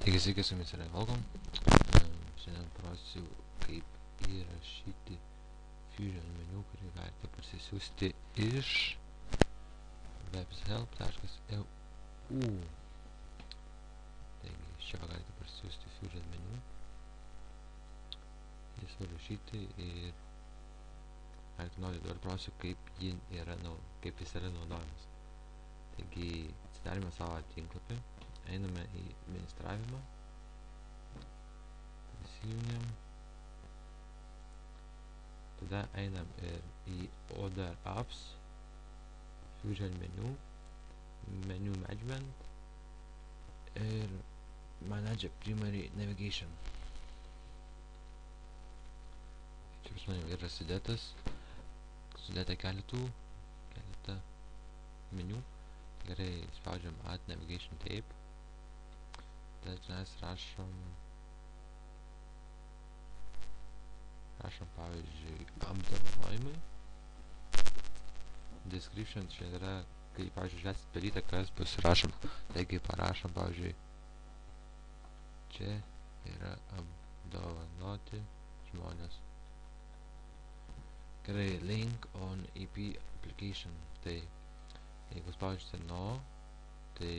Taigi sveiki, su jumis yra Volkom. Šiandien parodysiu, kaip įrašyti Fusion meniu, kurį galite parsisiųsti iš webshelp.eu. Taigi iš čia galite parsisiųsti Fusion meniu, jį surašyti ir galite naudoti. Dabar parodysiu, kaip jis yra naudojamas. Taigi atsidarėme savo tinklapį, einame į administravimą, prisijungiam, tada einam ir į Other Apps, Fusion menu, Menu Management ir Manage Primary Navigation. Čia pas mane yra sudėta keletą meniu. Gerai, spaudžiam Add Navigation Tape. Tada mes rašom pavyzdžiui apdovanojimai. Description čia yra, kai pavyzdžiui žiūrėsit pelytę, kas bus rašoma. Taigi parašom pavyzdžiui, čia yra apdovanoti žmonės. Gerai, link on EP application. Tai jeigu spaudžiate no, tai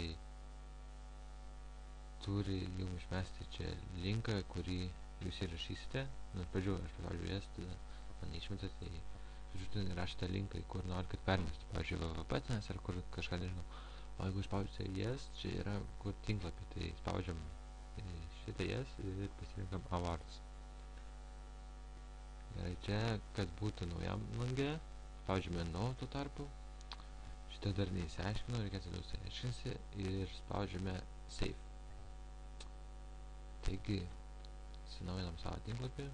turi jums išmesti čia linką, kurį jūs įrašysite. Nuo pradžių aš paspaudžiu yes, tada man neišmeta, tai žodžiu, rašite linką, kur nori, kad permesti. Pavyzdžiui, www ar kur kažką nežinau. O jeigu spaudžiate yes, čia yra kur tinklapį, tai spaudžiam šitą yes ir pasirinkam awards. Gerai, čia, kad būtų naujam lange, spaudžiame no tuo tarpu. Šitą dar neįsiaiškinu, reikėtų nusiaiškinti ir spaudžiame save. Taigi, sinaujinam savo tinklapį.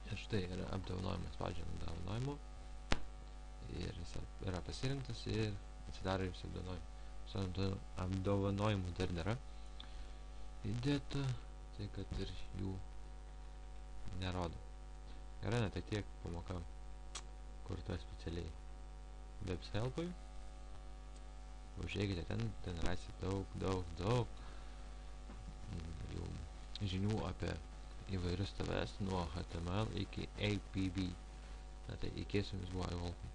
Ir štai yra apdovanojimas, spaudžiam apdovanojimu. Ir jis yra pasirinktas ir atsidaro jums apdovanojimų. Apdovanojimų dar nėra įdėta, tai kad ir jų nerodo. Gerai, tai tiek pamoka kurta specialiai webshelpui. Užeikite ten rasite daug žinių apie įvairius TVS nuo HTML iki APB. Na tai iki su jumis buvo Volkom.